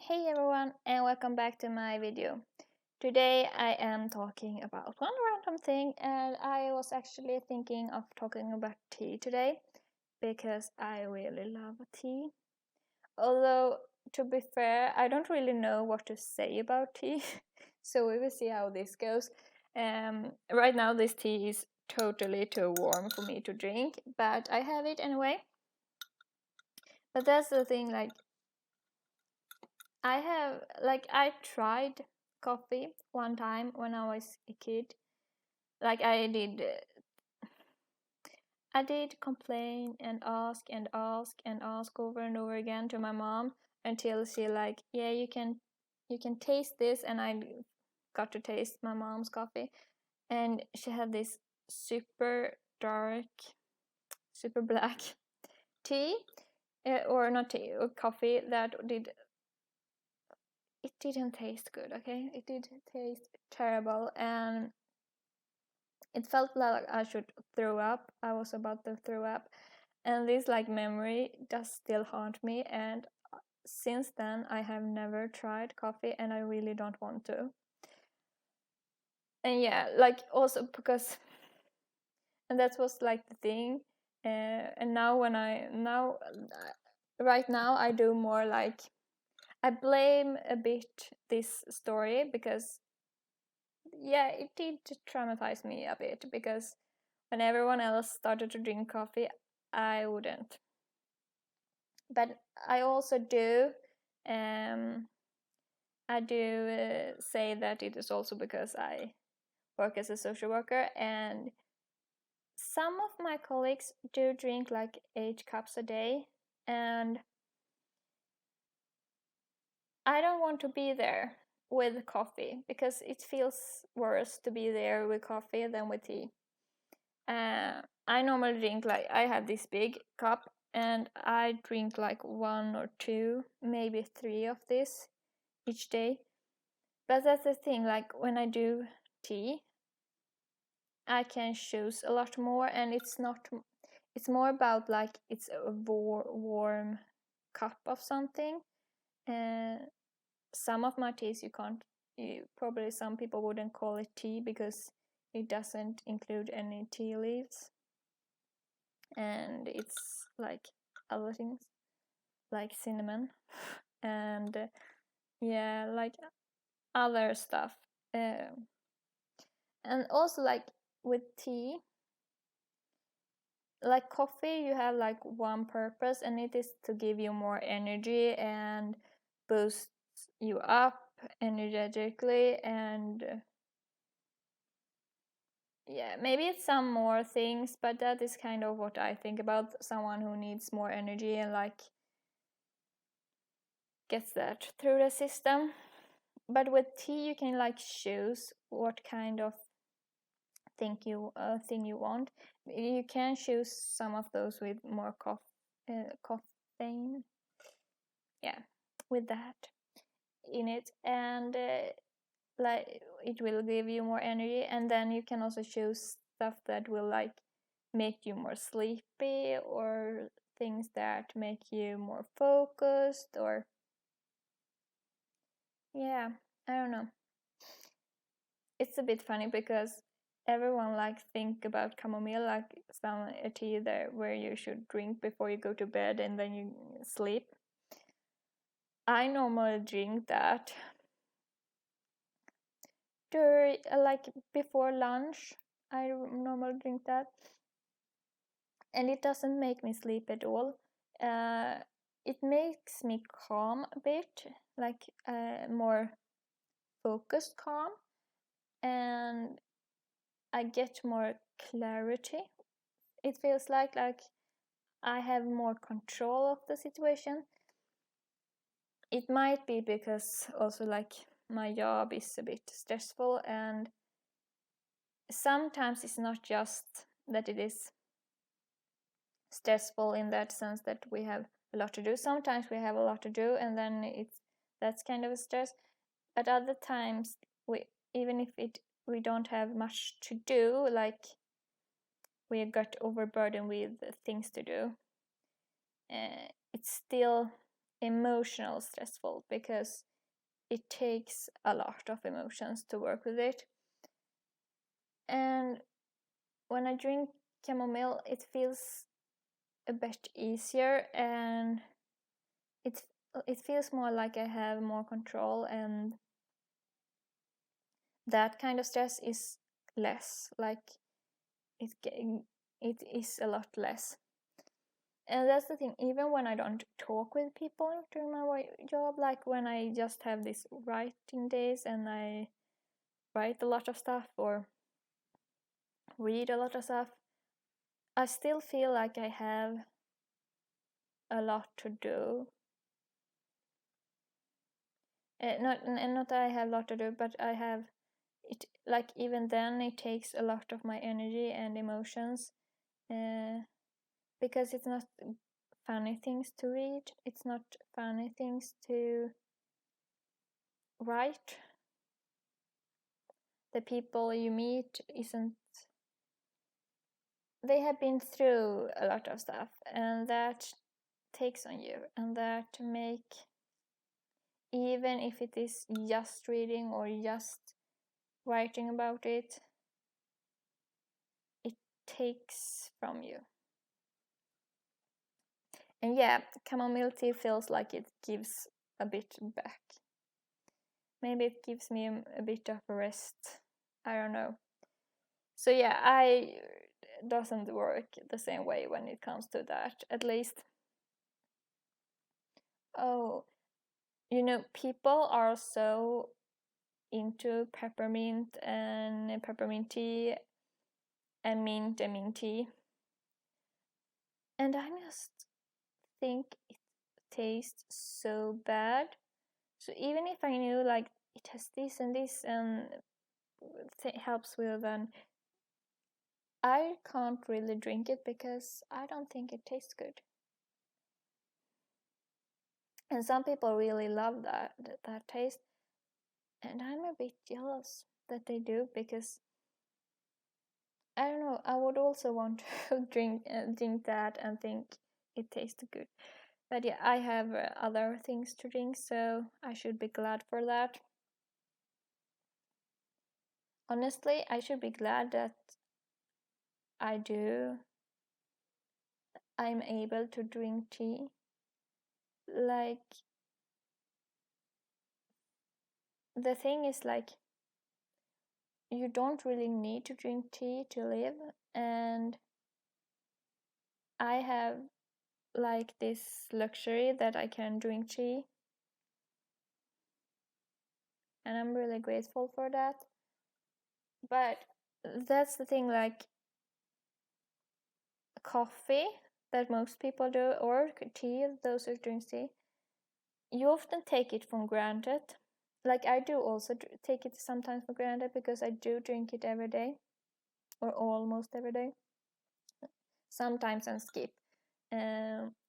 Hey everyone, and welcome back to my video. Today I am talking about one random thing, and I was actually thinking of talking about tea today because I really love tea. Although, to be fair, I don't really know what to say about tea, so we will see how this goes. Right now, this tea is totally too warm for me to drink, but I have it anyway. But that's the thing, I tried coffee one time when I was a kid. Like I did complain and ask over and over again to my mom until she yeah, you can taste this, and I got to taste my mom's coffee, and she had this super dark, super black tea, or not tea, or coffee that didn't taste good. Okay, it did taste terrible, and it felt like I should throw up. I was about to throw up, and this memory does still haunt me. And since then, I have never tried coffee, and I really don't want to. And yeah, also because, and that was the thing. And right now I do more I blame a bit this story because yeah, it did traumatize me a bit because when everyone else started to drink coffee, I wouldn't. But I also do, say that it is also because I work as a social worker, and some of my colleagues do drink 8 cups a day, and I don't want to be there with coffee because it feels worse to be there with coffee than with tea. I normally drink I have this big cup, and I drink 1 or 2, maybe 3 of this each day. But that's the thing, when I do tea, I can choose a lot more, and it's more about it's a warm cup of something. And some of my teas probably some people wouldn't call it tea because it doesn't include any tea leaves, and it's other things like cinnamon and yeah, other stuff. And also with tea, coffee, you have one purpose, and it is to give you more energy and boost you up energetically. And yeah, maybe it's some more things, but that is kind of what I think about someone who needs more energy and gets that through the system. But with tea, you can choose what kind of thing you want. You can choose some of those with more caffeine, yeah, with that in it, and it will give you more energy. And then you can also choose stuff that will make you more sleepy, or things that make you more focused, or yeah, I don't know. It's a bit funny because everyone think about chamomile some a tea there where you should drink before you go to bed and then you sleep. I normally drink that during before lunch. I normally drink that, and it doesn't make me sleep at all. It makes me calm a bit, more focused calm, and I get more clarity. It feels like I have more control of the situation. It might be because also my job is a bit stressful, and sometimes it's not just that it is stressful in that sense that we have a lot to do. Sometimes we have a lot to do, and then that's kind of a stress. But other times, even if we don't have much to do, we got overburdened with things to do, it's still emotional stressful, because it takes a lot of emotions to work with it. And when I drink chamomile, it feels a bit easier, and it feels more like I have more control, and that kind of stress is less. Like it is a lot less. And that's the thing, even when I don't talk with people during my job, like when I just have these writing days and I write a lot of stuff or read a lot of stuff, I still feel like I have a lot to do. Not that I have a lot to do, but I have it. Like even then, it takes a lot of my energy and emotions, because it's not funny things to read. It's not funny things to write. The people you meet isn't. They have been through a lot of stuff, and that takes on you, and that make, even if it is just reading or just writing about it, it takes from you. And yeah, chamomile tea feels like it gives a bit back. Maybe it gives me a bit of a rest. I don't know. So yeah, I doesn't work the same way when it comes to that, at least. Oh, people are so into peppermint and peppermint tea and mint tea, and I just think it tastes so bad. So even if I knew like it has this and this and helps with, then I can't really drink it because I don't think it tastes good. And some people really love that taste, and I'm a bit jealous that they do, because I don't know, I would also want to drink that and think it tastes good. But yeah, I have other things to drink, so I should be glad for that. Honestly, I should be glad that I'm able to drink tea. Like, the thing is, like, you don't really need to drink tea to live, and I have like this luxury that I can drink tea, and I'm really grateful for that. But that's the thing, like coffee that most people do, or tea, those who drink tea, you often take it for granted. Like I do also take it sometimes for granted, because I do drink it every day, or almost every day. Sometimes I skip,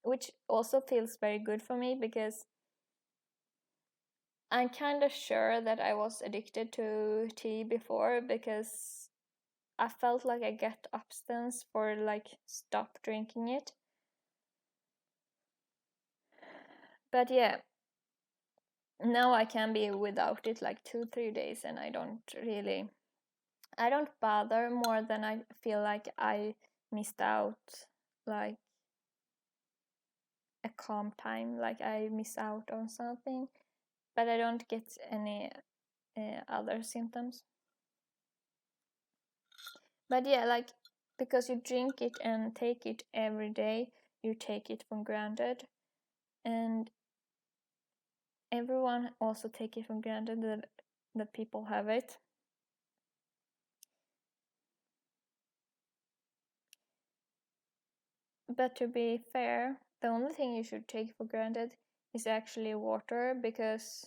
which also feels very good for me, because I'm kind of sure that I was addicted to tea before, because I felt like I get abstinence for like stop drinking it. But yeah, now I can be without it like 2-3 days, and I don't bother more than I feel like I missed out, like a calm time, like I miss out on something, but I don't get any other symptoms. But yeah, like, because you drink it and take it every day, you take it for granted, and everyone also take it for granted that people have it. But to be fair, the only thing you should take for granted is actually water, because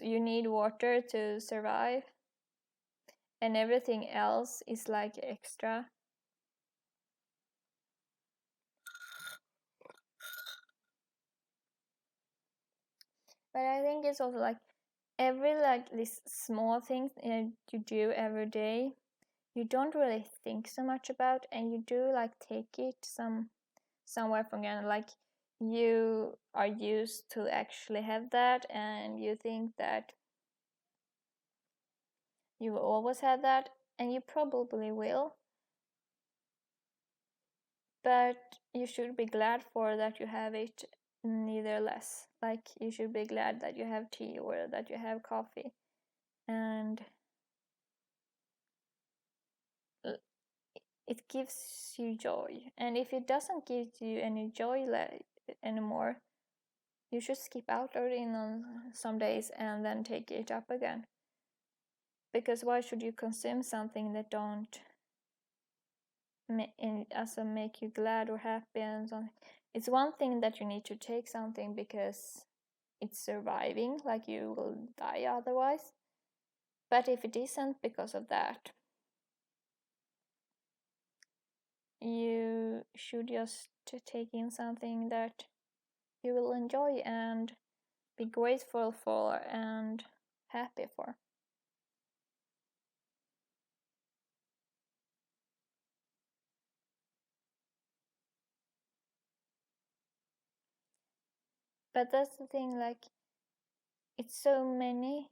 you need water to survive, and everything else is like extra. But I think it's also like every like these small things you do every day, you don't really think so much about, and you do like take it somewhere from granted. Like you are used to actually have that, and you think that you will always have that, and you probably will, but you should be glad for that you have it, neither less. Like, you should be glad that you have tea or that you have coffee, and it gives you joy. And if it doesn't give you any joy anymore, you should skip out or in on some days and then take it up again. Because why should you consume something that don't make you glad or happy and something? It's one thing that you need to take something because it's surviving, like you will die otherwise. But if it isn't because of that, you should just take in something that you will enjoy and be grateful for and happy for. But that's the thing, like, it's so many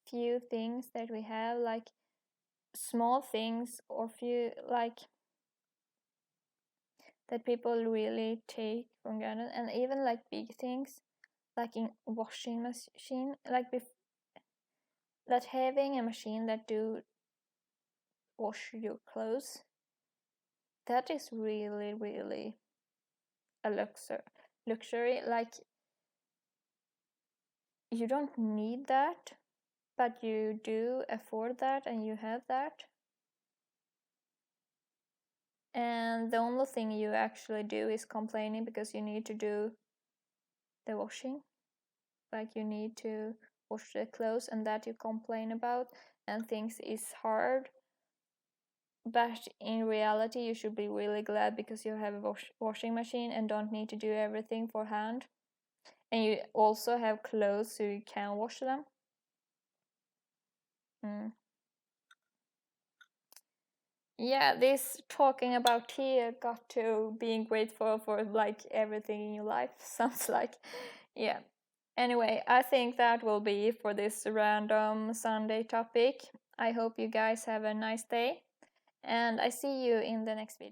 few things that we have, like small things or few, like, that people really take for granted, and even like big things, like in washing machine, like that having a machine that do wash your clothes, that is really really a luxury. Like, you don't need that, but you do afford that and you have that. And the only thing you actually do is complaining because you need to do the washing. Like, you need to wash the clothes, and that you complain about and things is hard. But in reality, you should be really glad because you have a washing machine and don't need to do everything for hand. And you also have clothes so you can wash them. Mm. Yeah, this talking about tea got to being grateful for like everything in your life. Sounds like, yeah. Anyway, I think that will be for this random Sunday topic. I hope you guys have a nice day, and I see you in the next video.